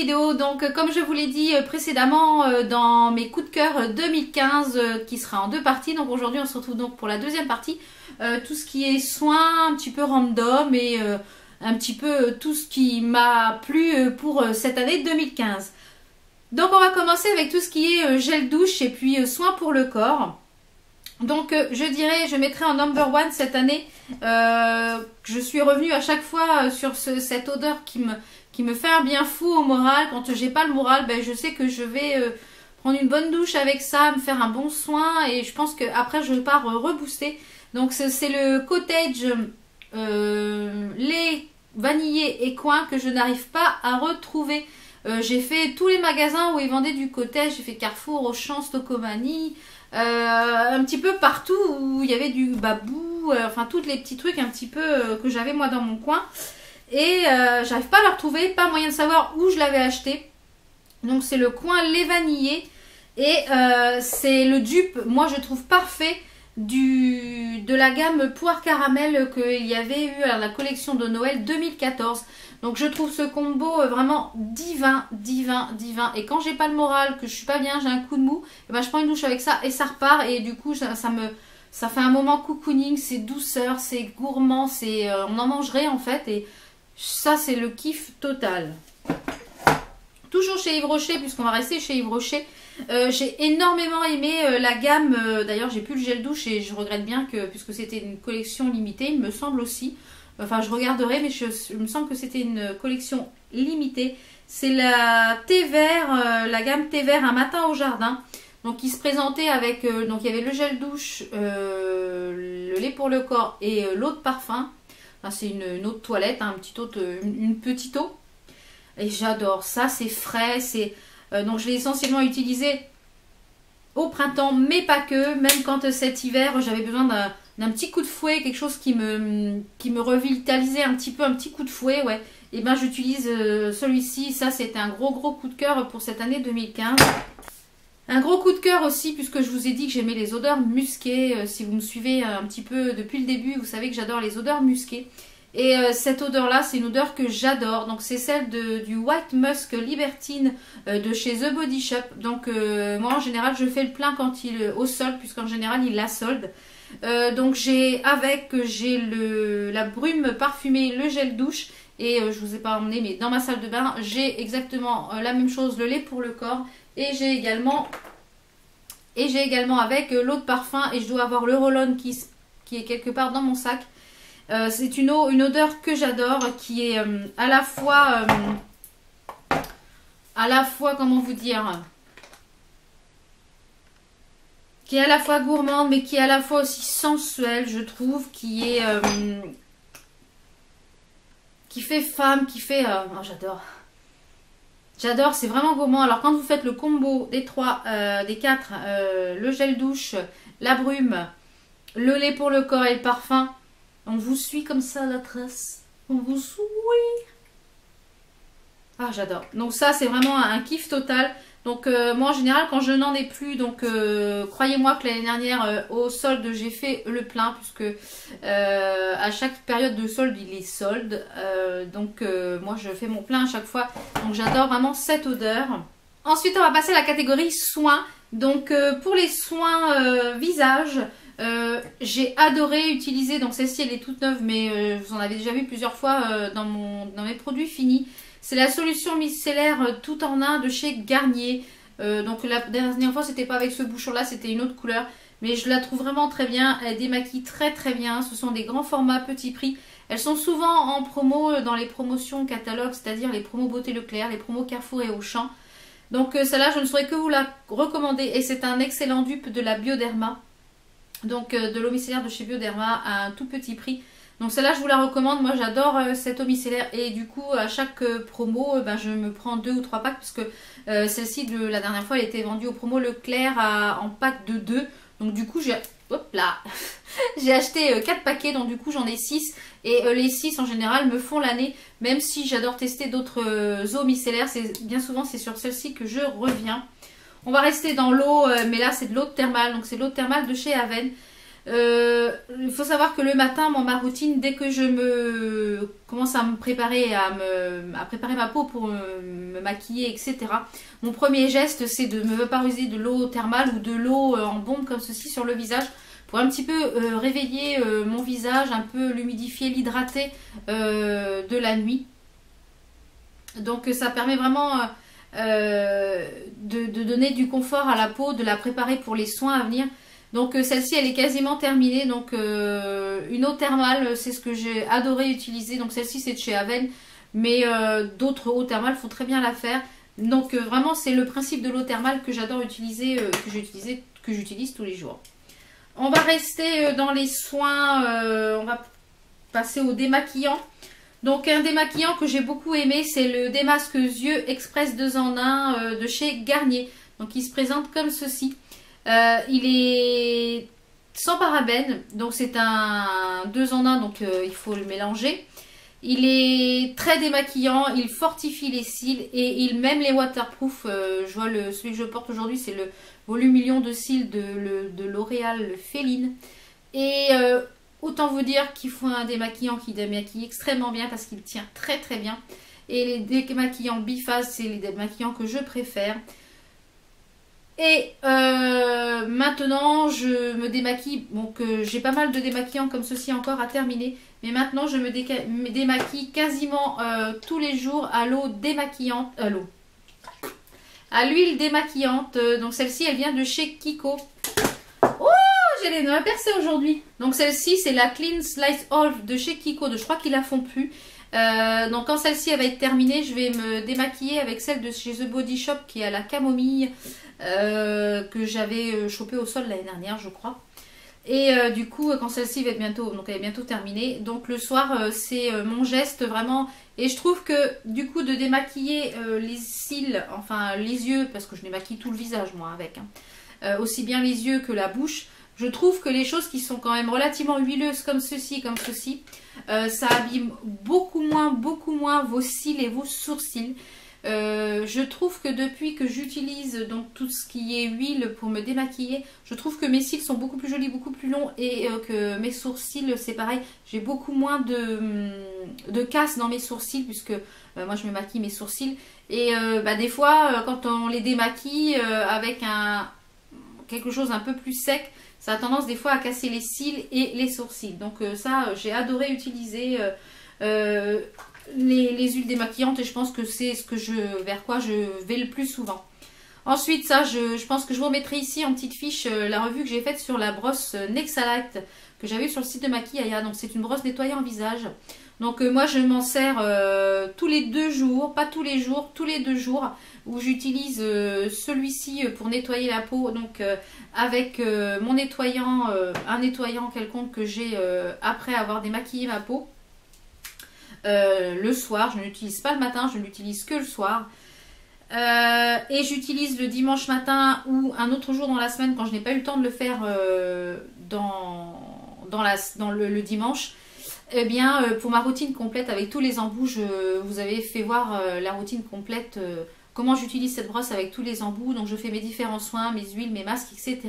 vidéo. Donc comme je vous l'ai dit précédemment dans mes coups de cœur 2015 qui sera en 2 parties. Donc aujourd'hui on se retrouve donc pour la deuxième partie. Tout ce qui est soins un petit peu random et un petit peu tout ce qui m'a plu pour cette année 2015. Donc on va commencer avec tout ce qui est gel douche et puis soins pour le corps. Donc je dirais, je mettrai en number one cette année. Je suis revenue à chaque fois sur cette odeur qui me fait un bien fou au moral. Quand j'ai pas le moral, ben, je sais que je vais prendre une bonne douche avec ça, me faire un bon soin et je pense qu'après je pars rebooster. Donc c'est le cottage lait vanillé et coin que je n'arrive pas à retrouver. J'ai fait tous les magasins où ils vendaient du cottage, j'ai fait Carrefour, Auchan, Stocomanie, un petit peu partout où il y avait du babou, enfin tous les petits trucs un petit peu que j'avais moi dans mon coin. Et j'arrive pas à le retrouver, pas moyen de savoir où je l'avais acheté. Donc c'est le coin lait vanillé et c'est le dupe, moi je trouve parfait de la gamme poire caramel qu'il y avait eu à la collection de Noël 2014. Donc je trouve ce combo vraiment divin, divin, divin. Et quand j'ai pas le moral, que je suis pas bien, j'ai un coup de mou, et ben je prends une douche avec ça et ça repart. Et du coup ça fait un moment cocooning, c'est douceur, c'est gourmand, on en mangerait en fait. Et ça c'est le kiff total. Toujours chez Yves Rocher, puisqu'on va rester chez Yves Rocher. J'ai énormément aimé la gamme, d'ailleurs j'ai plus le gel douche et je regrette bien que, puisque c'était une collection limitée, il me semble aussi, enfin je regarderai mais il me semble que c'était une collection limitée, c'est la thé vert, la gamme thé vert un matin au jardin, donc qui se présentait avec, donc il y avait le gel douche, le lait pour le corps et l'eau de parfum, enfin, c'est une eau de toilette, hein, une petite eau, et j'adore ça, c'est frais, donc je l'ai essentiellement utilisé au printemps, mais pas que. Même quand cet hiver, j'avais besoin d'un petit coup de fouet, quelque chose qui me revitalisait un petit coup de fouet, ouais. Et ben j'utilise celui-ci. Ça, c'était un gros coup de cœur pour cette année 2015. Un gros coup de cœur aussi, puisque je vous ai dit que j'aimais les odeurs musquées. Si vous me suivez un petit peu depuis le début, vous savez que j'adore les odeurs musquées. Et cette odeur-là, c'est une odeur que j'adore. Donc c'est celle du White Musk Libertine de chez The Body Shop. Donc moi en général, je fais le plein quand il au solde, puisqu'en général il la solde. Donc j'ai la brume parfumée, le gel douche. Et je vous ai pas emmené, mais dans ma salle de bain, j'ai exactement la même chose, le lait pour le corps. Et j'ai également avec l'eau de parfum. Et je dois avoir le roll-on qui est quelque part dans mon sac. C'est une odeur que j'adore, qui est à la fois, comment vous dire, qui est à la fois gourmande, mais qui est à la fois aussi sensuelle, je trouve, qui fait femme, qui fait, oh, j'adore, c'est vraiment gourmand. Alors quand vous faites le combo des 4, le gel douche, la brume, le lait pour le corps et le parfum, on vous suit comme ça à la trace. On vous suit. Ah, j'adore. Donc ça, c'est vraiment un kiff total. Donc moi, en général, quand je n'en ai plus, donc croyez-moi que l'année dernière, au solde, j'ai fait le plein. Puisque à chaque période de solde, il est solde. Donc moi, je fais mon plein à chaque fois. Donc j'adore vraiment cette odeur. Ensuite, on va passer à la catégorie soins. Donc pour les soins visage... j'ai adoré utiliser, donc celle-ci elle est toute neuve mais vous en avez déjà vu plusieurs fois dans mes produits finis. C'est la solution micellaire tout en un de chez Garnier. Donc la dernière fois c'était pas avec ce bouchon là, c'était une autre couleur. Mais je la trouve vraiment très bien, elle démaquille très très bien. Ce sont des grands formats petit prix. Elles sont souvent en promo dans les promotions catalogues, c'est-à-dire les promos Beauté Leclerc, les promos Carrefour et Auchan. Donc celle-là je ne saurais que vous la recommander. Et c'est un excellent dupe de la Bioderma. Donc de l'eau micellaire de chez Bioderma à un tout petit prix. Donc celle-là je vous la recommande, moi j'adore cette eau micellaire. Et du coup à chaque promo je me prends 2 ou 3 packs. Parce que celle-ci de la dernière fois elle était vendue au promo Leclerc en pack de 2. Donc du coup j'ai acheté 4 paquets, donc du coup j'en ai 6. Et les 6 en général me font l'année. Même si j'adore tester d'autres eaux micellaires, bien souvent c'est sur celle-ci que je reviens. On va rester dans l'eau, mais là c'est de l'eau thermale, donc c'est de l'eau thermale de chez Aven. Il faut savoir que le matin, moi, ma routine, dès que je me commence à me préparer, à préparer ma peau pour me maquiller, etc. Mon premier geste, c'est de me vaporiser de l'eau thermale ou de l'eau en bombe comme ceci sur le visage pour un petit peu réveiller mon visage, un peu l'humidifier, l'hydrater de la nuit. Donc ça permet vraiment de donner du confort à la peau, de la préparer pour les soins à venir. Donc celle-ci elle est quasiment terminée. Donc une eau thermale, c'est ce que j'ai adoré utiliser. Donc celle-ci c'est de chez Aven, mais d'autres eaux thermales font très bien l'affaire. Donc vraiment c'est le principe de l'eau thermale que j'adore utiliser, que j'utilise tous les jours. On va rester dans les soins, on va passer au démaquillant. Donc un démaquillant que j'ai beaucoup aimé, c'est le démasque yeux express 2 en 1 de chez Garnier. Donc il se présente comme ceci. Il est sans parabènes, donc c'est un 2 en 1, donc il faut le mélanger. Il est très démaquillant, il fortifie les cils et même les waterproof. Je vois celui que je porte aujourd'hui, c'est le volume million de cils de L'Oréal, le Féline. Et autant vous dire qu'il faut un démaquillant qui démaquille extrêmement bien parce qu'il tient très très bien. Et les démaquillants biphase, c'est les démaquillants que je préfère. Et maintenant je me démaquille, donc j'ai pas mal de démaquillants comme ceci encore à terminer. Mais maintenant je me démaquille quasiment tous les jours à l'eau démaquillante, à l'huile démaquillante. Donc celle-ci elle vient de chez Kiko. Oh, j'ai les mains percées aujourd'hui. Donc celle-ci c'est la Clean Slice Oil de chez Kiko, je crois qu'ils la font plus. Donc quand celle-ci va être terminée, je vais me démaquiller avec celle de chez The Body Shop qui est à la camomille, que j'avais chopée au sol l'année dernière je crois. Et du coup quand celle-ci va être bientôt, donc elle est bientôt terminée, donc le soir c'est mon geste vraiment. Et je trouve que du coup de démaquiller les cils, enfin les yeux, parce que je démaquille tout le visage moi avec, hein, aussi bien les yeux que la bouche. Je trouve que les choses qui sont quand même relativement huileuses comme ceci, ça abîme beaucoup moins vos cils et vos sourcils. Je trouve que depuis que j'utilise donc tout ce qui est huile pour me démaquiller, je trouve que mes cils sont beaucoup plus jolis, beaucoup plus longs, et que mes sourcils c'est pareil. J'ai beaucoup moins de casse dans mes sourcils puisque moi je me maquille mes sourcils. Et des fois quand on les démaquille avec quelque chose un peu plus sec, ça a tendance des fois à casser les cils et les sourcils. Donc ça, j'ai adoré utiliser les huiles démaquillantes et je pense que c'est vers quoi je vais le plus souvent. Ensuite, ça, je pense que je vous remettrai ici en petite fiche la revue que j'ai faite sur la brosse Nexalite que j'avais sur le site de Maquillaya. Donc c'est une brosse nettoyant visage. Donc moi je m'en sers tous les 2 jours, pas tous les jours, tous les 2 jours, où j'utilise celui-ci pour nettoyer la peau, donc avec mon nettoyant, un nettoyant quelconque que j'ai après avoir démaquillé ma peau. Le soir, je ne l'utilise pas le matin, je ne l'utilise que le soir. Et j'utilise le dimanche matin ou un autre jour dans la semaine quand je n'ai pas eu le temps de le faire dans le dimanche. Eh bien, pour ma routine complète avec tous les embouts, vous avez fait voir la routine complète, comment j'utilise cette brosse avec tous les embouts. Donc je fais mes différents soins, mes huiles, mes masques, etc.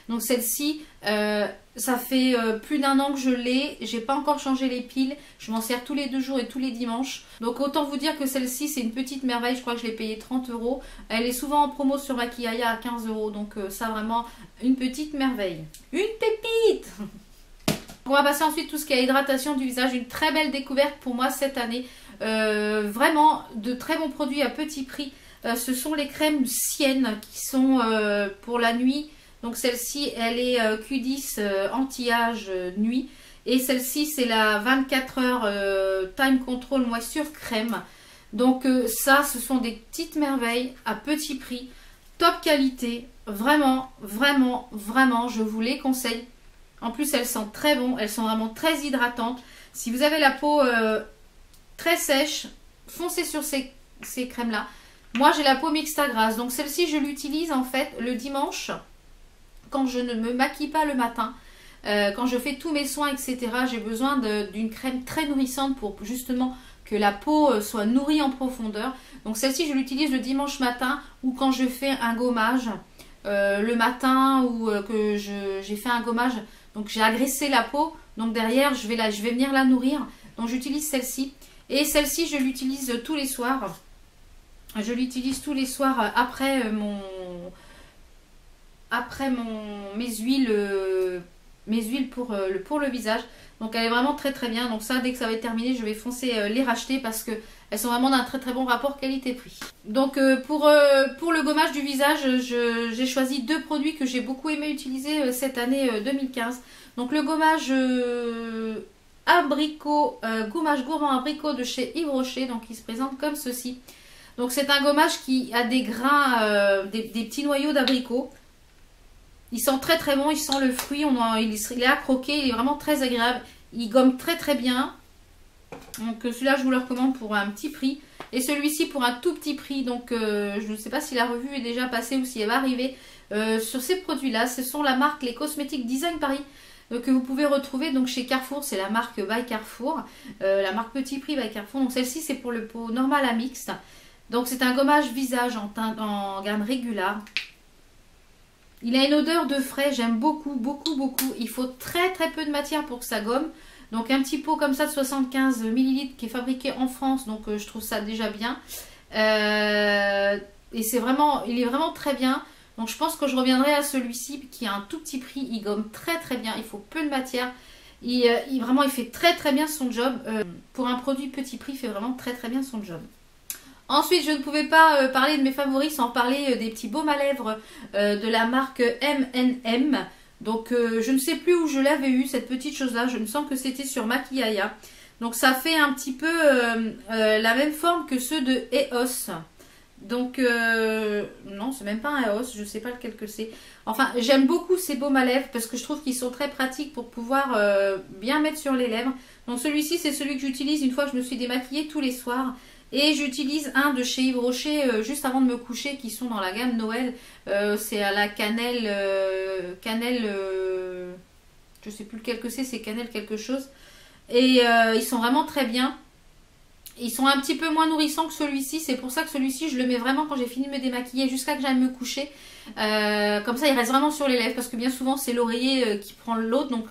Donc celle-ci, ça fait plus d'1 an que je l'ai. J'ai pas encore changé les piles. Je m'en sers tous les 2 jours et tous les dimanches. Donc autant vous dire que celle-ci, c'est une petite merveille. Je crois que je l'ai payée 30 €. Elle est souvent en promo sur Maquillaya à 15 €. Donc ça, vraiment, une petite merveille. Une pépite! On va passer ensuite tout ce qui est hydratation du visage. Une très belle découverte pour moi cette année. Vraiment de très bons produits à petit prix. Ce sont les crèmes Sienne qui sont pour la nuit. Donc celle-ci, elle est Q10 anti-âge nuit. Et celle-ci, c'est la 24 heures Time Control Moisture Crème. Donc ça, ce sont des petites merveilles à petit prix. Top qualité. Vraiment, vraiment, vraiment, je vous les conseille. En plus, elles sentent très bon. Elles sont vraiment très hydratantes. Si vous avez la peau très sèche, foncez sur ces crèmes-là. Moi, j'ai la peau mixte à grasse. Donc celle-ci, je l'utilise en fait le dimanche. Quand je ne me maquille pas le matin, quand je fais tous mes soins, etc., j'ai besoin d'une crème très nourrissante pour justement que la peau soit nourrie en profondeur. Donc celle-ci, je l'utilise le dimanche matin ou quand je fais un gommage le matin ou que j'ai fait un gommage Donc j'ai agressé la peau. Donc derrière, je vais venir la nourrir. Donc j'utilise celle-ci. Et celle-ci, je l'utilise tous les soirs. Je l'utilise tous les soirs après mes huiles pour le visage. Donc elle est vraiment très très bien. Donc ça, dès que ça va être terminé, je vais foncer les racheter parce que elles sont vraiment d'un très très bon rapport qualité-prix. Donc pour le gommage du visage, j'ai choisi 2 produits que j'ai beaucoup aimé utiliser cette année 2015. Donc le gommage abricot, gommage gourmand abricot de chez Yves Rocher. Donc il se présente comme ceci. Donc c'est un gommage qui a des grains, des petits noyaux d'abricot. Il sent très très bon, il sent le fruit, il est à croquer, il est vraiment très agréable. Il gomme très très bien. Donc celui-là je vous le recommande pour un petit prix. Et celui-ci pour un tout petit prix. Donc je ne sais pas si la revue est déjà passée ou si elle va arriver. Sur ces produits-là, ce sont la marque Les Cosmétiques Design Paris. Que vous pouvez retrouver donc chez Carrefour, c'est la marque by Carrefour. La marque Petit Prix by Carrefour. Donc celle-ci c'est pour le pot normal à mixte. Donc c'est un gommage visage en gamme régulière. Il a une odeur de frais, j'aime beaucoup, beaucoup, beaucoup. Il faut très très peu de matière pour que ça gomme. Donc un petit pot comme ça de 75 ml qui est fabriqué en France, donc je trouve ça déjà bien. Et il est vraiment très bien. Donc je pense que je reviendrai à celui-ci qui a un tout petit prix. Il gomme très très bien, il faut peu de matière. Vraiment il fait très très bien son job. Pour un produit petit prix, il fait vraiment très très bien son job. Ensuite, je ne pouvais pas parler de mes favoris sans parler des petits baumes à lèvres de la marque M&M. Donc, je ne sais plus où je l'avais eu, cette petite chose-là. Je me sens que c'était sur Maquillaya. Donc, ça fait un petit peu la même forme que ceux de EOS. Donc, non, c'est même pas un EOS. Je ne sais pas lequel que c'est. Enfin, j'aime beaucoup ces baumes à lèvres parce que je trouve qu'ils sont très pratiques pour pouvoir bien mettre sur les lèvres. Donc, celui-ci, c'est celui que j'utilise une fois que je me suis démaquillée tous les soirs. Et j'utilise un de chez Yves Rocher juste avant de me coucher qui sont dans la gamme Noël. C'est à la cannelle, je sais plus lequel que c'est cannelle quelque chose. Et ils sont vraiment très bien. Ils sont un petit peu moins nourrissants que celui-ci. C'est pour ça que celui-ci je le mets vraiment quand j'ai fini de me démaquiller jusqu'à que j'aille me coucher. Comme ça il reste vraiment sur les lèvres parce que bien souvent c'est l'oreiller qui prend l'autre. Donc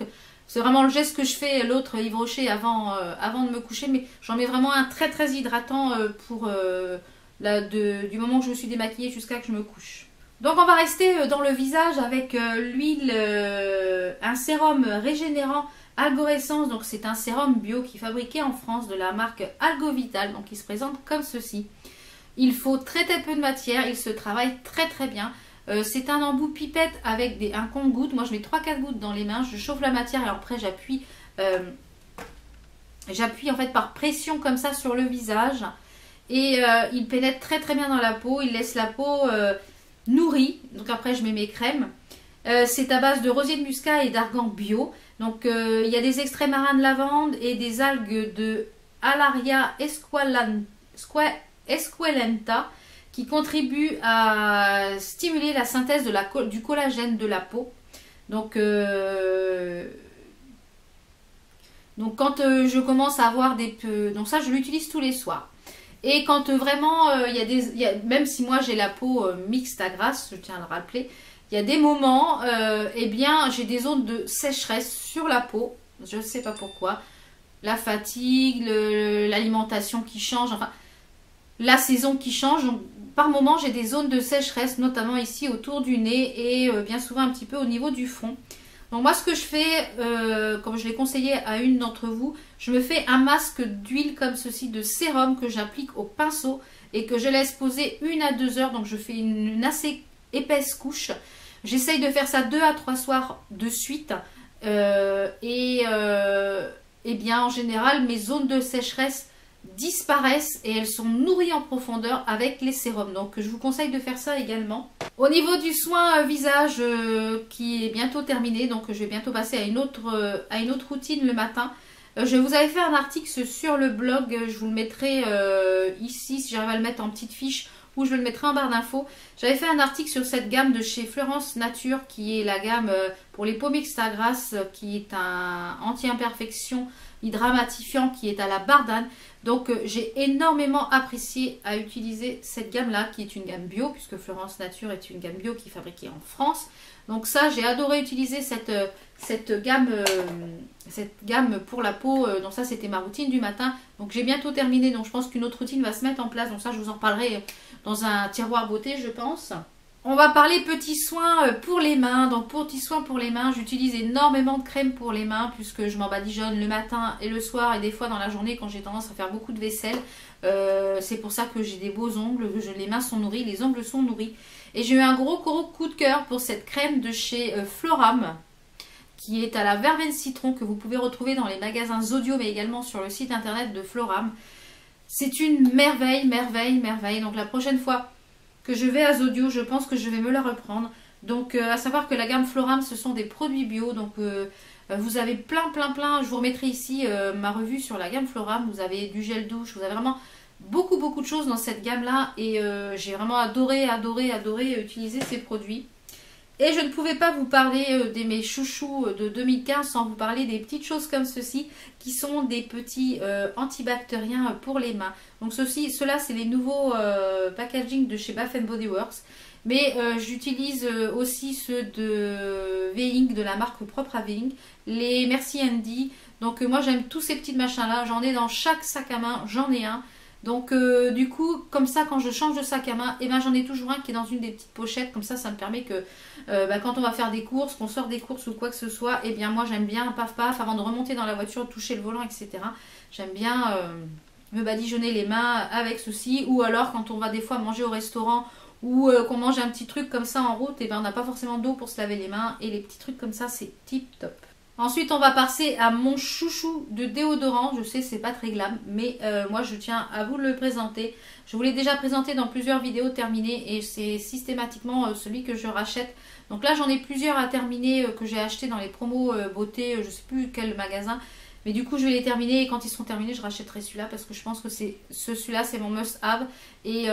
c'est vraiment le geste que je fais, l'autre Yves Rocher, avant de me coucher. Mais j'en mets vraiment un très très hydratant du moment que je me suis démaquillée jusqu'à que je me couche. Donc on va rester dans le visage avec l'huile, un sérum régénérant Algorescence. Donc c'est un sérum bio qui est fabriqué en France de la marque Algovital. Donc il se présente comme ceci. Il faut très très peu de matière, il se travaille très très bien. C'est un embout pipette avec un compte-gouttes. Moi je mets 3-4 gouttes dans les mains, je chauffe la matière et après j'appuie en fait par pression comme ça sur le visage. Et il pénètre très très bien dans la peau, il laisse la peau nourrie. Donc après je mets mes crèmes. C'est à base de rosier de muscat et d'argan bio. Donc il y a des extraits marins de lavande et des algues de Alaria esquelenta qui contribue à stimuler la synthèse du collagène de la peau. Donc quand je commence à avoir donc ça je l'utilise tous les soirs. Et quand vraiment même si moi j'ai la peau mixte à grasse, je tiens à le rappeler, il y a des moments, eh bien j'ai des zones de sécheresse sur la peau. Je ne sais pas pourquoi. La fatigue, l'alimentation qui change, enfin la saison qui change. Donc, par moment, j'ai des zones de sécheresse, notamment ici autour du nez et bien souvent un petit peu au niveau du front. Donc moi, ce que je fais, comme je l'ai conseillé à une d'entre vous, je me fais un masque d'huile comme ceci, de sérum que j'applique au pinceau et que je laisse poser 1 à 2 heures. Donc je fais une assez épaisse couche. J'essaye de faire ça 2 à 3 soirs de suite. Et bien en général, mes zones de sécheresse disparaissent et elles sont nourries en profondeur avec les sérums. Donc je vous conseille de faire ça également. Au niveau du soin visage qui est bientôt terminé, donc je vais bientôt passer à une autre routine le matin. Je vous avais fait un article sur le blog, je vous le mettrai ici si j'arrive à le mettre en petite fiche ou je le mettrai en barre d'infos. J'avais fait un article sur cette gamme de chez Florence Nature qui est la gamme pour les peaux mixtes à grasse qui est un anti-imperfection hydramatifiant qui est à la bardane. Donc j'ai énormément apprécié à utiliser cette gamme là qui est une gamme bio puisque Florence Nature est une gamme bio qui est fabriquée en France. Donc ça j'ai adoré utiliser cette gamme pour la peau. Donc ça c'était ma routine du matin. Donc j'ai bientôt terminé, donc je pense qu'une autre routine va se mettre en place. Donc ça je vous en parlerai dans un tiroir beauté je pense. On va parler petits soins pour les mains. Donc pour petits soins pour les mains, j'utilise énormément de crème pour les mains puisque je m'en badigeonne le matin et le soir et des fois dans la journée quand j'ai tendance à faire beaucoup de vaisselle. C'est pour ça que j'ai des beaux ongles, les mains sont nourries, les ongles sont nourris. Et j'ai eu un gros coup de cœur pour cette crème de chez Floram qui est à la verveine citron que vous pouvez retrouver dans les magasins Zodio mais également sur le site internet de Floram. C'est une merveille. Donc la prochaine fois que je vais à Zodio, je pense que je vais me la reprendre. Donc à savoir que la gamme Floram ce sont des produits bio. Donc vous avez plein. Je vous remettrai ici ma revue sur la gamme Floram. Vous avez du gel douche, vous avez vraiment beaucoup de choses dans cette gamme là. Et j'ai vraiment adoré utiliser ces produits. Et je ne pouvais pas vous parler de mes chouchous de 2015 sans vous parler des petites choses comme ceci qui sont des petits antibactériens pour les mains. Donc ceux-là c'est les nouveaux packaging de chez Bath Body Works. Mais j'utilise aussi ceux de Veing, de la marque propre à Veing, les Merci Andy. Donc moi j'aime tous ces petits machins là, j'en ai dans chaque sac à main, j'en ai un. Donc du coup, comme ça, quand je change de sac à main, et ben, j'en ai toujours un qui est dans une des petites pochettes. Comme ça me permet que quand on va faire des courses, qu'on sort des courses ou quoi que ce soit, et bien moi j'aime bien, paf, avant de remonter dans la voiture, toucher le volant, etc. J'aime bien me badigeonner les mains avec ceci. Ou alors quand on va des fois manger au restaurant ou qu'on mange un petit truc comme ça en route, et ben, on n'a pas forcément d'eau pour se laver les mains. Et les petits trucs comme ça, c'est tip top. Ensuite, on va passer à mon chouchou de déodorant. Je sais, c'est pas très glam, mais moi, je tiens à vous le présenter. Je vous l'ai déjà présenté dans plusieurs vidéos terminées et c'est systématiquement celui que je rachète. Donc là, j'en ai plusieurs à terminer que j'ai acheté dans les promos beauté, je sais plus quel magasin. Mais du coup, je vais les terminer et quand ils seront terminés, je rachèterai celui-là parce que je pense que celui-là, c'est mon must-have. Et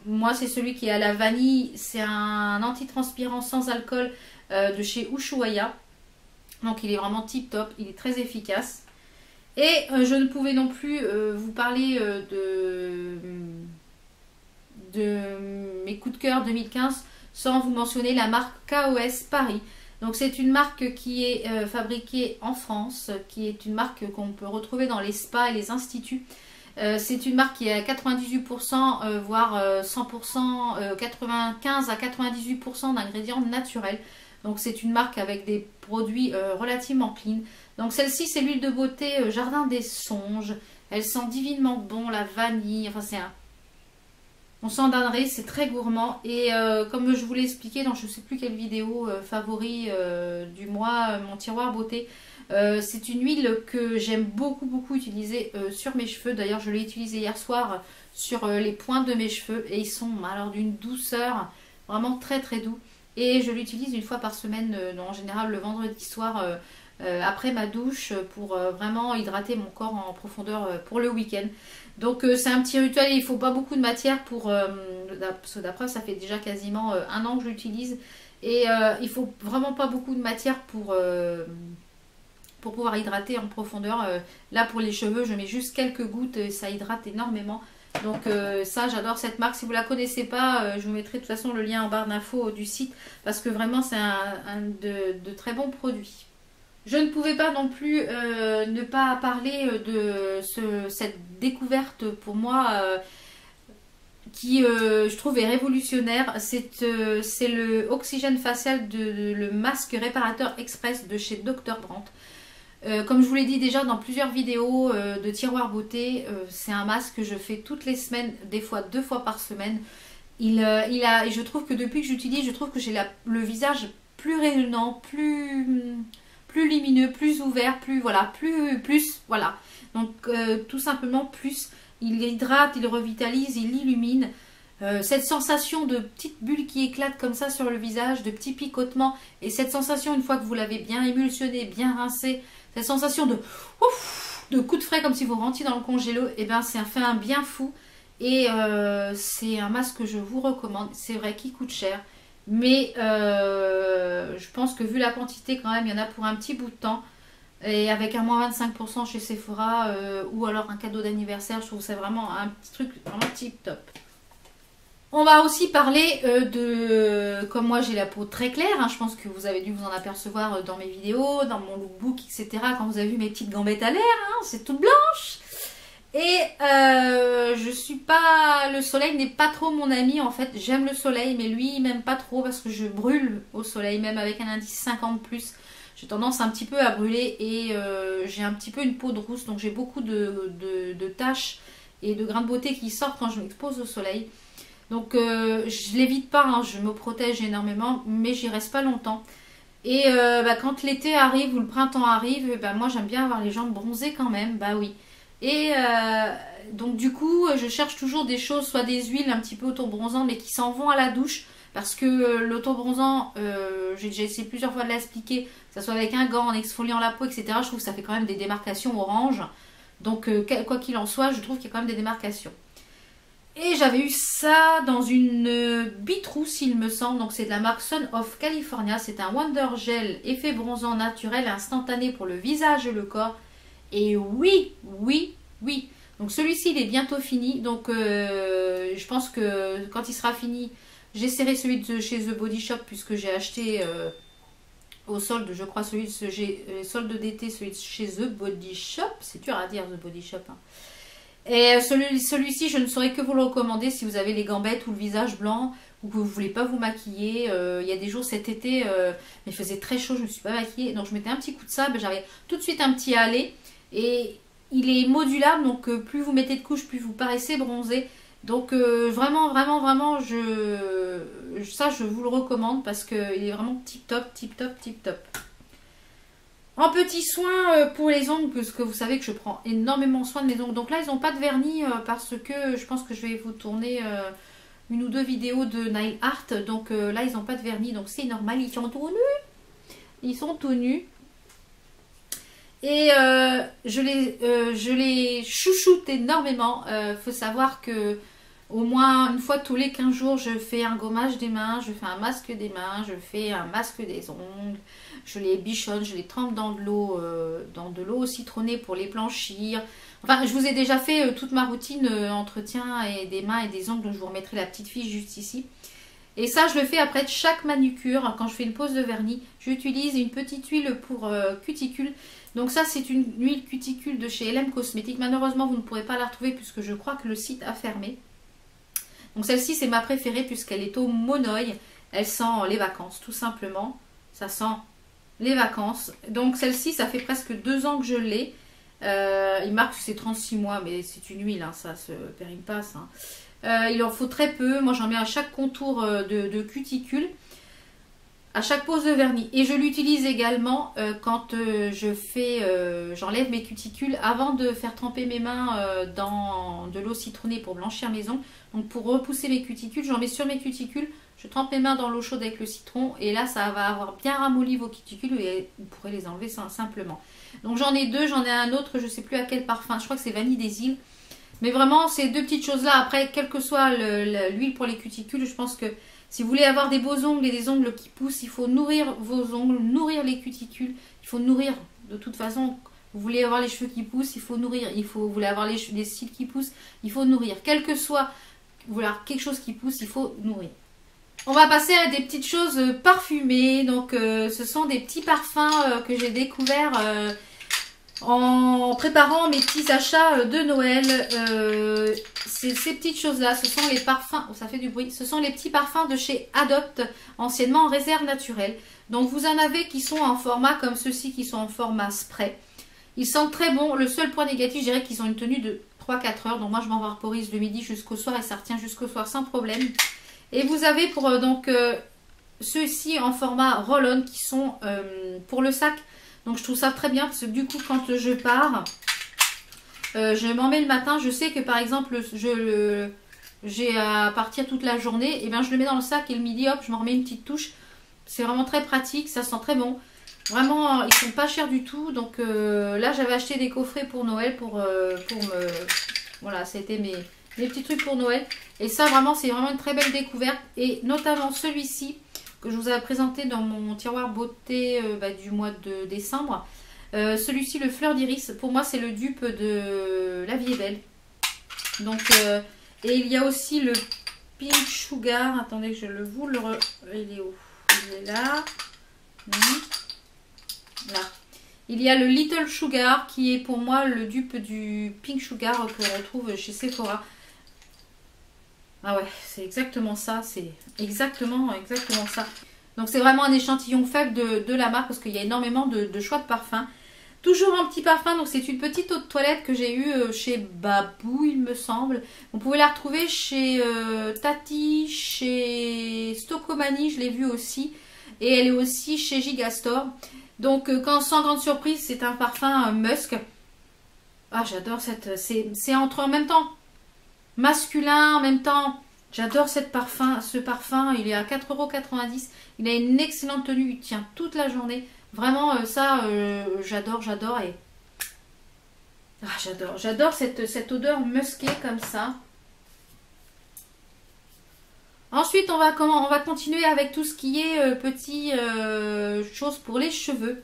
moi, c'est celui qui est à la vanille. C'est un antitranspirant sans alcool de chez Ushuaïa. Donc il est vraiment tip top, il est très efficace. Et je ne pouvais non plus vous parler de mes coups de cœur 2015 sans vous mentionner la marque KOS Paris. Donc c'est une marque qui est fabriquée en France, qui est une marque qu'on peut retrouver dans les spas et les instituts. C'est une marque qui est à 98%, voire 100%, 95 à 98% d'ingrédients naturels. Donc c'est une marque avec des produits relativement clean. Donc celle-ci c'est l'huile de beauté Jardin des Songes. Elle sent divinement bon, la vanille. Enfin c'est un... On s'en donnerait, c'est très gourmand. Et comme je vous l'ai expliqué dans je ne sais plus quelle vidéo favori du mois, mon tiroir beauté. C'est une huile que j'aime beaucoup utiliser sur mes cheveux. D'ailleurs je l'ai utilisée hier soir sur les pointes de mes cheveux. Et ils sont alors d'une douceur vraiment très doux. Et je l'utilise une fois par semaine, en général le vendredi soir après ma douche pour vraiment hydrater mon corps en profondeur pour le week-end. Donc c'est un petit rituel, il ne faut pas beaucoup de matière pour... parce que d'après ça fait déjà quasiment un an que je l'utilise. Et il ne faut vraiment pas beaucoup de matière pour pouvoir hydrater en profondeur. Là pour les cheveux je mets juste quelques gouttes et ça hydrate énormément. Donc ça j'adore cette marque, si vous la connaissez pas je vous mettrai de toute façon le lien en barre d'infos du site parce que vraiment c'est un de très bons produits. Je ne pouvais pas non plus ne pas parler de cette découverte pour moi qui je trouve est révolutionnaire. C'est le oxygène facial, le masque réparateur express de chez Dr Brandt. Comme je vous l'ai dit déjà dans plusieurs vidéos de tiroir beauté, c'est un masque que je fais toutes les semaines, des fois 2 fois par semaine. Et je trouve que depuis que j'utilise, je trouve que j'ai le visage plus rayonnant, plus lumineux, plus ouvert, plus voilà. Donc tout simplement plus, il hydrate, il revitalise, il illumine. Cette sensation de petites bulles qui éclatent comme ça sur le visage, de petits picotements, et cette sensation une fois que vous l'avez bien émulsionné, bien rincé, cette sensation de coup de frais comme si vous rentriez dans le congélo, et bien ça fait un bien fou. Et c'est un masque que je vous recommande. C'est vrai qu'il coûte cher, mais je pense que vu la quantité quand même, il y en a pour un petit bout de temps. Et avec un moins 25% chez Sephora ou alors un cadeau d'anniversaire, je trouve que c'est vraiment un petit truc vraiment tip top. On va aussi parler comme moi j'ai la peau très claire, hein, je pense que vous avez dû vous en apercevoir dans mes vidéos, dans mon lookbook, etc. Quand vous avez vu mes petites gambettes à l'air, hein, c'est toute blanche. Et je suis pas, le soleil n'est pas trop mon ami en fait. J'aime le soleil, mais lui il m'aime pas trop parce que je brûle au soleil, même avec un indice 50+. J'ai tendance un petit peu à brûler et j'ai un petit peu une peau de rousse, donc j'ai beaucoup de taches et de grains de beauté qui sortent quand je m'expose au soleil. Donc je l'évite pas, hein, je me protège énormément, mais j'y reste pas longtemps. Et quand l'été arrive ou le printemps arrive, moi j'aime bien avoir les jambes bronzées quand même, bah oui. Et donc du coup je cherche toujours des choses, soit des huiles un petit peu autobronzantes mais qui s'en vont à la douche. Parce que l'autobronzant, j'ai déjà essayé plusieurs fois de l'expliquer, que ce soit avec un gant, en exfoliant la peau, etc. Je trouve que ça fait quand même des démarcations orange. Donc quoi qu'il en soit, je trouve qu'il y a quand même des démarcations. Et j'avais eu ça dans une Bitrousse, il me semble. Donc c'est de la marque Sun of California. C'est un Wonder Gel effet bronzant naturel instantané pour le visage et le corps. Et oui, oui, oui. Donc celui-ci, il est bientôt fini. Donc je pense que quand il sera fini, j'essaierai celui de chez The Body Shop puisque j'ai acheté au solde, je crois, celui de solde d'été, celui de chez The Body Shop. C'est dur à dire, The Body Shop. Hein. Et celui-ci, je ne saurais que vous le recommander si vous avez les gambettes ou le visage blanc ou que vous ne voulez pas vous maquiller. Il y a des jours cet été, mais il faisait très chaud, je ne me suis pas maquillée. Donc je mettais un petit coup de sable, j'avais tout de suite un petit halé. Et il est modulable, donc plus vous mettez de couches, plus vous paraissez bronzé. Donc vraiment, vraiment, vraiment, ça je vous le recommande parce qu'il est vraiment tip top, tip top, tip top. En petits soins pour les ongles, parce que vous savez que je prends énormément soin de mes ongles. Donc là, ils n'ont pas de vernis parce que je pense que je vais vous tourner une ou deux vidéos de nail art. Donc là, ils n'ont pas de vernis, donc c'est normal, ils sont tout nus. Ils sont tout nus. Et je les chouchoute énormément. Faut savoir que au moins une fois tous les 15 jours, je fais un gommage des mains, je fais un masque des mains, je fais un masque des ongles, je les bichonne, je les trempe dans de l'eau citronnée pour les blanchir. Enfin, je vous ai déjà fait toute ma routine entretien et des mains et des ongles, je vous remettrai la petite fiche juste ici. Et ça, je le fais après chaque manucure. Quand je fais une pose de vernis, j'utilise une petite huile pour cuticule. Donc ça, c'est une huile cuticule de chez LM Cosmétiques. Malheureusement, vous ne pourrez pas la retrouver puisque je crois que le site a fermé. Donc celle-ci, c'est ma préférée puisqu'elle est au monoï. Elle sent les vacances, tout simplement. Ça sent les vacances. Donc celle-ci, ça fait presque 2 ans que je l'ai. Il marque que c'est 36 mois, mais c'est une huile, hein, ça se périme pas, ça. Il en faut très peu. Moi, j'en mets à chaque contour de cuticule, à chaque pose de vernis. Et je l'utilise également quand j'enlève mes cuticules avant de faire tremper mes mains dans de l'eau citronnée pour blanchir mes ongles. Donc pour repousser mes cuticules, j'en mets sur mes cuticules. Je trempe mes mains dans l'eau chaude avec le citron. Et là, ça va avoir bien ramolli vos cuticules et vous pourrez les enlever simplement. Donc j'en ai 2. J'en ai un autre, je ne sais plus à quel parfum. Je crois que c'est Vanille des îles. Mais vraiment, ces 2 petites choses-là, après, quelle que soit l'huile pour les cuticules, je pense que si vous voulez avoir des beaux ongles et des ongles qui poussent, il faut nourrir vos ongles, nourrir les cuticules. Il faut nourrir, de toute façon, vous voulez avoir les cheveux qui poussent, il faut nourrir. Vous voulez avoir les cils qui poussent, il faut nourrir. Quel que soit, vous voulez avoir quelque chose qui pousse, il faut nourrir. On va passer à des petites choses parfumées. Donc, ce sont des petits parfums que j'ai découverts en préparant mes petits achats de Noël. Ces petites choses là, ce sont les parfums, oh, ça fait du bruit, ce sont les petits parfums de chez Adopt, anciennement en réserve naturelle. Donc vous en avez qui sont en format comme ceux-ci, qui sont en format spray. Ils sentent très bon. Le seul point négatif, je dirais qu'ils ont une tenue de 3-4 heures. Donc moi je m'en vaporise le midi jusqu'au soir et ça retient jusqu'au soir sans problème. Et vous avez pour ceux-ci en format roll-on qui sont pour le sac. Donc je trouve ça très bien parce que du coup quand je pars, je m'en mets le matin. Je sais que par exemple j'ai à partir toute la journée, et bien je le mets dans le sac et le midi hop je m'en remets une petite touche. C'est vraiment très pratique, ça sent très bon. Vraiment ils sont pas chers du tout. Donc là j'avais acheté des coffrets pour Noël pour me... Voilà, c'était mes petits trucs pour Noël. Et ça vraiment c'est vraiment une très belle découverte. Et notamment celui-ci que je vous avais présenté dans mon tiroir beauté du mois de décembre. Celui-ci, le fleur d'iris, pour moi c'est le dupe de La vie est belle. Donc, et il y a aussi le Pink Sugar. Attendez que je le vous le... Il est où? Il est là. Là. Il y a le Little Sugar qui est pour moi le dupe du Pink Sugar que l'on retrouve chez Sephora. Ah ouais, c'est exactement ça. C'est exactement ça. Donc c'est vraiment un échantillon faible de la marque parce qu'il y a énormément de choix de parfums. Toujours un petit parfum, donc c'est une petite eau de toilette que j'ai eue chez Babou, il me semble. Vous pouvez la retrouver chez Tati, chez Stocomanie, je l'ai vue aussi. Et elle est aussi chez Gigastore. Donc quand sans grande surprise, c'est un parfum musk. Ah, j'adore cette... C'est entre en même temps masculin, en même temps... J'adore ce parfum, il est à 4,90 €. Il a une excellente tenue, il tient toute la journée. Vraiment, ça, j'adore. Et... ah, j'adore cette odeur musquée comme ça. Ensuite, on va continuer avec tout ce qui est choses pour les cheveux.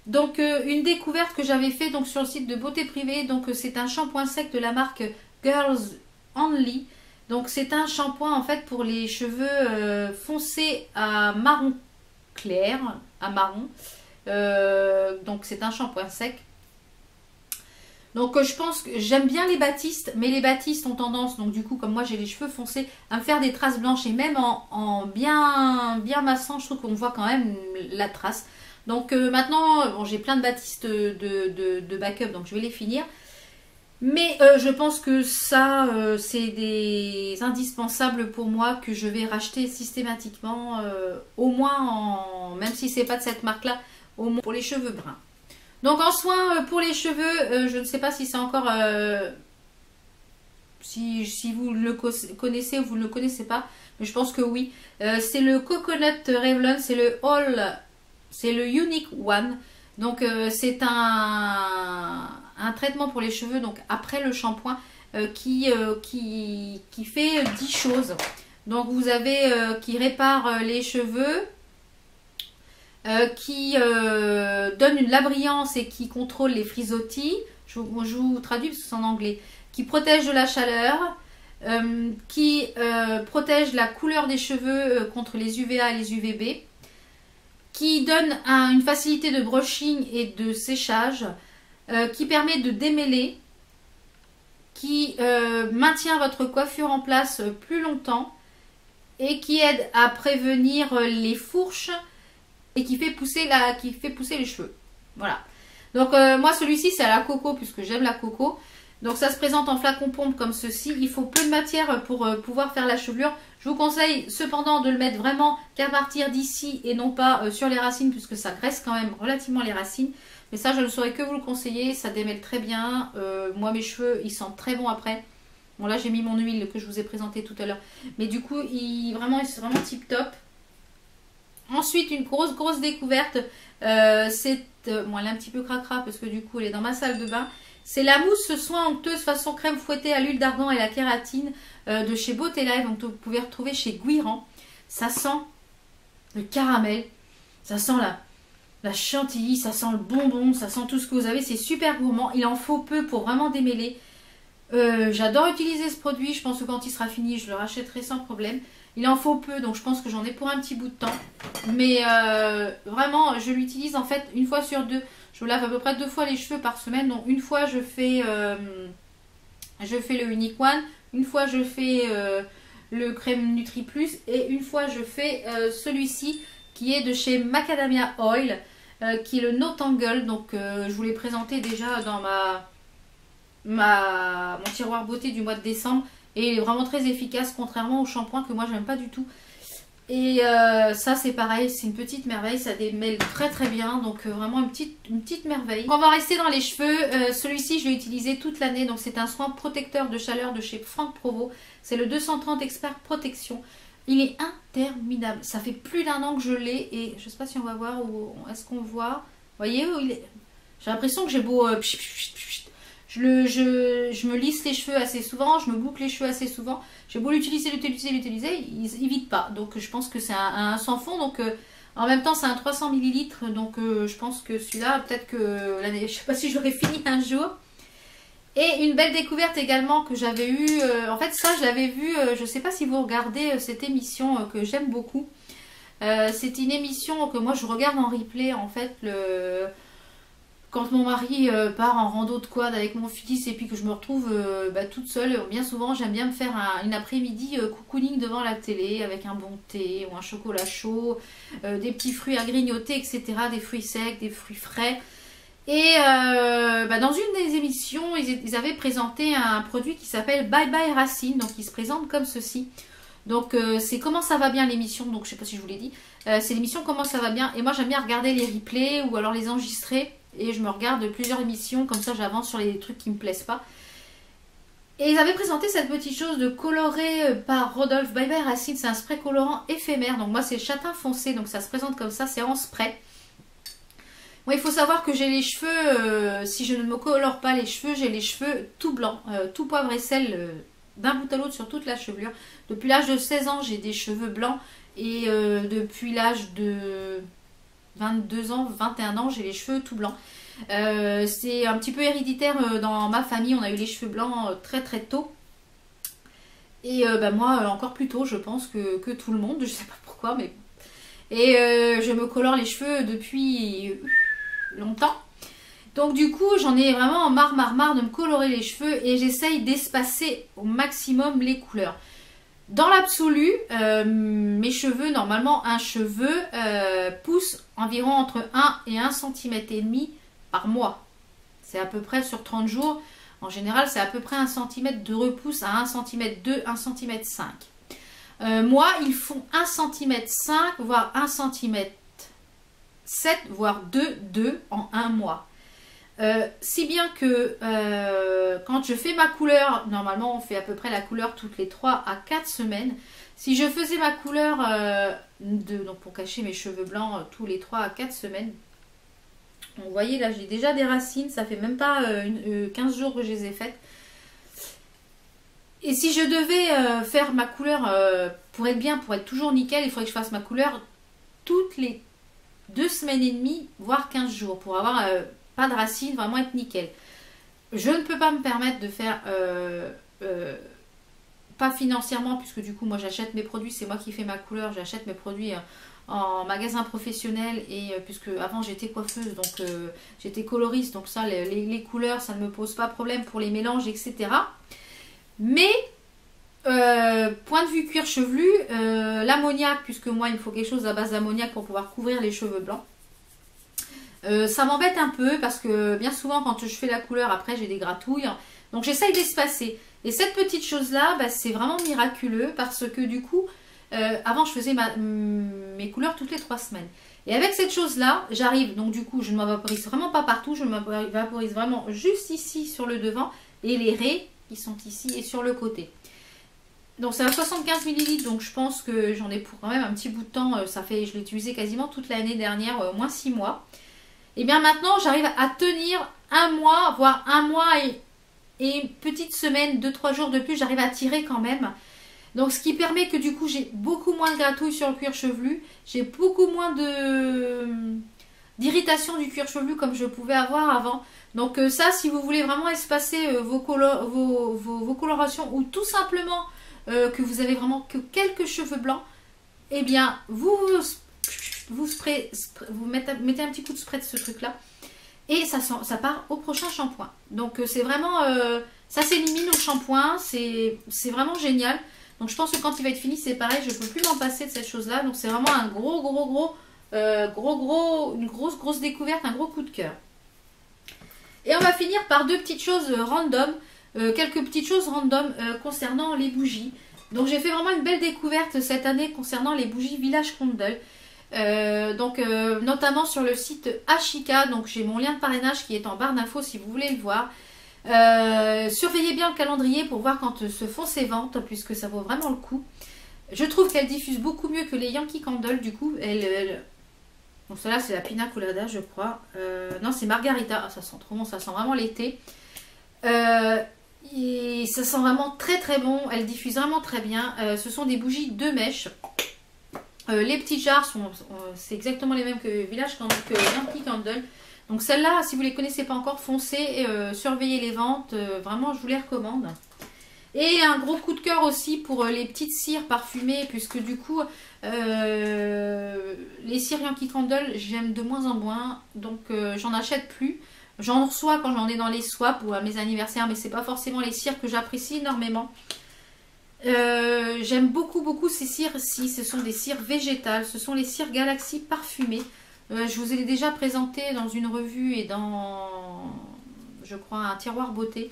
Donc, une découverte que j'avais fait donc, sur le site de Beauté Privée. Donc, c'est un shampoing sec de la marque Girls Only. Donc, c'est un shampoing en fait pour les cheveux foncés à marron clair, à marron. Donc, c'est un shampoing sec. Donc je pense que j'aime bien les battistes, mais les battistes ont tendance, donc du coup comme moi j'ai les cheveux foncés, à me faire des traces blanches et même en bien massant, je trouve qu'on voit quand même la trace. Donc maintenant, bon, j'ai plein de battistes de backup, donc je vais les finir. Mais je pense que ça, c'est des indispensables pour moi que je vais racheter systématiquement, au moins, même si c'est pas de cette marque-là, au moins pour les cheveux bruns. Donc en soin pour les cheveux, je ne sais pas si c'est encore... si vous le connaissez ou vous ne le connaissez pas, mais je pense que oui. C'est le Coconut Revlon, c'est le Unique One. Donc c'est un traitement pour les cheveux, donc après le shampoing, qui fait 10 choses. Donc vous avez qui répare les cheveux, qui donne la brillance et qui contrôle les frisottis. Je vous traduis parce que c'est en anglais. Qui protège de la chaleur, qui protège la couleur des cheveux contre les UVA et les UVB, qui donne une facilité de brushing et de séchage, qui permet de démêler, qui maintient votre coiffure en place plus longtemps et qui aide à prévenir les fourches et qui fait pousser les cheveux. Voilà. Donc moi celui-ci c'est à la coco puisque j'aime la coco. Donc ça se présente en flacon pompe comme ceci. Il faut peu de matière pour pouvoir faire la chevelure. Je vous conseille cependant de le mettre vraiment qu'à partir d'ici et non pas sur les racines puisque ça graisse quand même relativement les racines. Mais ça je ne saurais que vous le conseiller. Ça démêle très bien. Moi mes cheveux ils sentent très bon après. Bon là j'ai mis mon huile que je vous ai présentée tout à l'heure. Mais du coup c'est vraiment tip top. Ensuite, une grosse découverte, bon, elle est un petit peu cracra parce que du coup, elle est dans ma salle de bain. C'est la mousse soin onctueuse façon crème fouettée à l'huile d'argan et la kératine de chez Beauté Live. Donc, vous pouvez retrouver chez Guiran. Ça sent le caramel, ça sent la chantilly, ça sent le bonbon, ça sent tout ce que vous avez. C'est super gourmand. Il en faut peu pour vraiment démêler. J'adore utiliser ce produit. Je pense que quand il sera fini, je le rachèterai sans problème. Il en faut peu, donc je pense que j'en ai pour un petit bout de temps. Mais vraiment, je l'utilise en fait une fois sur deux. Je me lave à peu près 2 fois les cheveux par semaine. Donc une fois, je fais le Unique One. Une fois, je fais le crème Nutri Plus. Et une fois, je fais celui-ci qui est de chez Macadamia Oil. Qui est le No Tangle. Donc je vous l'ai présenté déjà dans mon tiroir beauté du mois de décembre. Et il est vraiment très efficace, contrairement au shampoing que moi j'aime pas du tout. Et ça c'est pareil, c'est une petite merveille, ça démêle très bien. Donc vraiment une petite merveille. On va rester dans les cheveux. Celui-ci je l'ai utilisé toute l'année. Donc c'est un soin protecteur de chaleur de chez Franck Provo. C'est le 230 Expert Protection. Il est interminable. Ça fait plus d'1 an que je l'ai. Et je sais pas si on va voir ou est-ce qu'on voit. Vous voyez, j'ai l'impression que j'ai beau... Je me lisse les cheveux assez souvent, je me boucle les cheveux assez souvent. J'ai beau l'utiliser, il vide pas. Donc je pense que c'est un sans fond. Donc En même temps, c'est un 300 millilitres, donc je pense que celui-là, peut-être que l'année, je sais pas si j'aurais fini un jour. Et une belle découverte également que j'avais eue, en fait ça je l'avais vu, je sais pas si vous regardez cette émission que j'aime beaucoup. C'est une émission que moi je regarde en replay en fait, quand mon mari part en rando de quad avec mon fils et puis que je me retrouve toute seule. Bien souvent j'aime bien me faire une après-midi cocooning devant la télé avec un bon thé ou un chocolat chaud, des petits fruits à grignoter, etc. Des fruits secs, des fruits frais. Et dans une des émissions, ils avaient présenté un produit qui s'appelle Bye Bye Racine, donc il se présente comme ceci. Donc c'est Comment ça va bien l'émission, donc je sais pas si je vous l'ai dit, c'est l'émission Comment ça va bien, et moi j'aime bien regarder les replays ou alors les enregistrer, et je me regarde plusieurs émissions, comme ça j'avance sur les trucs qui me plaisent pas. Et ils avaient présenté cette petite chose de coloré par Rodolphe. Bye Bye Racine, c'est un spray colorant éphémère, donc moi c'est châtain foncé, donc ça se présente comme ça, c'est en spray. Moi, il faut savoir que j'ai les cheveux, si je ne me colore pas les cheveux, j'ai les cheveux tout blancs, tout poivre et sel, d'un bout à l'autre sur toute la chevelure. Depuis l'âge de 16 ans, j'ai des cheveux blancs, et depuis l'âge de 22 ans, 21 ans, j'ai les cheveux tout blancs. C'est un petit peu héréditaire dans ma famille, on a eu les cheveux blancs très très tôt. Et moi, encore plus tôt, je pense que tout le monde, je sais pas pourquoi, mais... Et je me colore les cheveux depuis longtemps. Donc du coup, j'en ai vraiment marre de me colorer les cheveux et j'essaye d'espacer au maximum les couleurs. Dans l'absolu, mes cheveux, normalement, un cheveu pousse environ entre 1 et 1,5 cm par mois. C'est à peu près sur 30 jours. En général, c'est à peu près 1 cm de repousse à 1 cm 2, 1 cm 5. Moi, ils font 1 cm 5, voire 1 cm 7, voire 2 en un mois. Si bien que quand je fais ma couleur, normalement on fait à peu près la couleur toutes les 3 à 4 semaines. Si je faisais ma couleur donc pour cacher mes cheveux blancs tous les 3 à 4 semaines, vous voyez là j'ai déjà des racines, ça fait même pas 15 jours que je les ai faites. Et si je devais faire ma couleur pour être bien, pour être toujours nickel, il faudrait que je fasse ma couleur toutes les 2 semaines et demie, voire 15 jours, pour avoir pas de racines, vraiment être nickel. Je ne peux pas me permettre de faire, pas financièrement, puisque du coup moi j'achète mes produits, c'est moi qui fais ma couleur, j'achète mes produits en magasin professionnel, et puisque avant j'étais coiffeuse, donc j'étais coloriste, donc ça les couleurs ça ne me pose pas problème pour les mélanges, etc. Mais point de vue cuir chevelu, l'ammoniac, puisque moi il me faut quelque chose à base d'ammoniac pour pouvoir couvrir les cheveux blancs, ça m'embête un peu parce que bien souvent quand je fais la couleur après j'ai des gratouilles, donc j'essaye d'espacer. Et cette petite chose là, c'est vraiment miraculeux parce que du coup avant je faisais mes couleurs toutes les 3 semaines. Et avec cette chose là j'arrive, donc du coup je ne m'vaporise vraiment pas partout, je me vaporise vraiment juste ici sur le devant, et les raies qui sont ici et sur le côté. Donc c'est à 75 ml, donc je pense que j'en ai pour quand même un petit bout de temps. Ça fait, je l'ai utilisé quasiment toute l'année dernière, au moins 6 mois. Et bien maintenant j'arrive à tenir un mois, voire un mois et une petite semaine, 2-3 jours de plus, j'arrive à tirer quand même. Donc ce qui permet que du coup j'ai beaucoup moins de gratouilles sur le cuir chevelu, j'ai beaucoup moins d'irritation du cuir chevelu comme je pouvais avoir avant. Donc ça, si vous voulez vraiment espacer vos colorations, ou tout simplement que vous avez vraiment que quelques cheveux blancs, eh bien vous mettez un petit coup de spray de ce truc là, et ça part au prochain shampoing. Donc c'est vraiment, ça s'élimine au shampoing, c'est vraiment génial. Donc je pense que quand il va être fini c'est pareil, je ne peux plus m'en passer de cette chose là. Donc c'est vraiment un une grosse découverte, un gros coup de cœur. Et on va finir par deux petites choses random, quelques petites choses random concernant les bougies. Donc j'ai fait vraiment une belle découverte cette année concernant les bougies Village Candle. Notamment sur le site Ashika, donc j'ai mon lien de parrainage qui est en barre d'infos si vous voulez le voir. Surveillez bien le calendrier pour voir quand se font ces ventes, puisque ça vaut vraiment le coup. Je trouve qu'elle diffuse beaucoup mieux que les Yankee Candle. Du coup, bon, celle-là c'est la Pina Colada je crois. Non, c'est Margarita. Ah, ça sent trop bon, ça sent vraiment l'été. Et ça sent vraiment très très bon. Elle diffuse vraiment très bien. Ce sont des bougies 2 mèches. Les petits jars c'est exactement les mêmes que Yankee Candle. Donc celles-là, si vous ne les connaissez pas encore, foncez, surveillez les ventes. Vraiment, je vous les recommande. Et un gros coup de cœur aussi pour les petites cires parfumées, puisque du coup, les cires Yankee Candle, j'aime de moins en moins. Donc j'en achète plus. J'en reçois quand j'en ai dans les swaps ou à mes anniversaires, mais c'est pas forcément les cires que j'apprécie énormément. J'aime beaucoup ces cires-ci. Ce sont des cires végétales. Ce sont les cires Galaxy parfumées. Je vous ai déjà présenté dans une revue et dans, je crois, un tiroir beauté.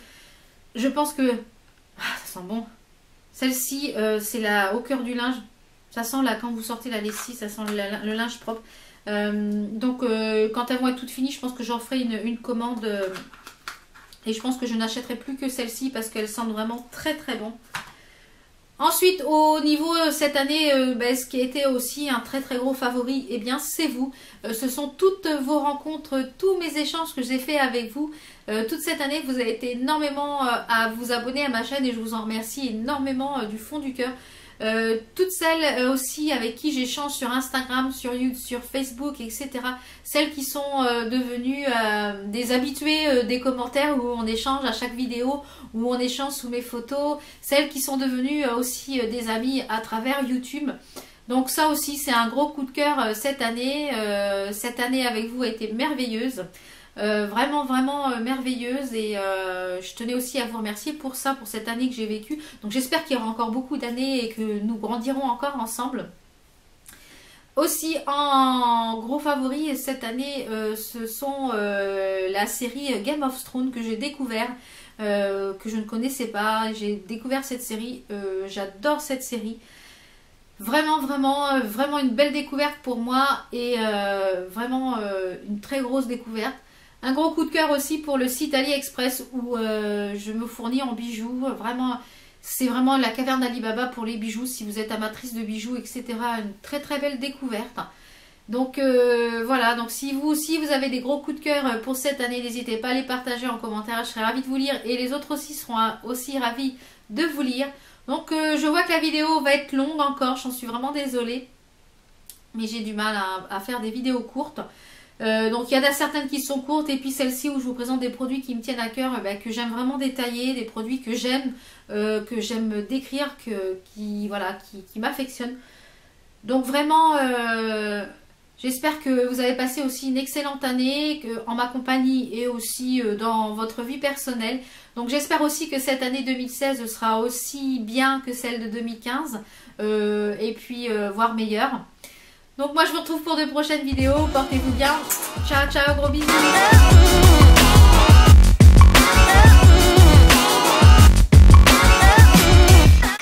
Je pense que ça sent bon. Celle-ci, c'est la au cœur du linge. Ça sent là quand vous sortez la lessive, ça sent le linge propre. Donc quand elles vont être toutes finies, je pense que j'en ferai une commande. Et je pense que je n'achèterai plus que celle-ci parce qu'elle sent vraiment très bon. Ensuite, au niveau cette année, ce qui a été aussi un très gros favori, eh bien c'est vous. Ce sont toutes vos rencontres, tous mes échanges que j'ai fait avec vous. Toute cette année, vous avez été énormément à vous abonner à ma chaîne et je vous en remercie énormément du fond du cœur. Toutes celles aussi avec qui j'échange sur Instagram, sur YouTube, sur Facebook, etc. Celles qui sont devenues des habitués des commentaires où on échange à chaque vidéo, où on échange sous mes photos. Celles qui sont devenues aussi des amis à travers YouTube. Donc ça aussi c'est un gros coup de cœur cette année. Cette année avec vous a été merveilleuse. Vraiment merveilleuse et je tenais aussi à vous remercier pour ça, pour cette année que j'ai vécue. Donc j'espère qu'il y aura encore beaucoup d'années et que nous grandirons encore ensemble. Aussi en gros favori cette année, ce sont la série Game of Thrones que j'ai découvert, que je ne connaissais pas. J'ai découvert cette série, j'adore cette série. Vraiment une belle découverte pour moi et vraiment une très grosse découverte. Un gros coup de cœur aussi pour le site AliExpress où je me fournis en bijoux. Vraiment, c'est vraiment la caverne d'Alibaba pour les bijoux. Si vous êtes amatrice de bijoux, etc. Une très belle découverte. Donc voilà, donc si vous aussi vous avez des gros coups de cœur pour cette année, n'hésitez pas à les partager en commentaire. Je serai ravie de vous lire et les autres aussi seront aussi ravis de vous lire. Donc je vois que la vidéo va être longue encore, j'en suis vraiment désolée. Mais j'ai du mal à faire des vidéos courtes. Donc il y en a certaines qui sont courtes et puis celle-ci où je vous présente des produits qui me tiennent à cœur, que j'aime vraiment détailler, des produits que j'aime décrire, qui m'affectionnent. Donc vraiment, j'espère que vous avez passé aussi une excellente année en ma compagnie et aussi dans votre vie personnelle. Donc j'espère aussi que cette année 2016 sera aussi bien que celle de 2015 et puis voire meilleure. Donc moi je vous retrouve pour de prochaines vidéos. Portez-vous bien. Ciao, gros bisous.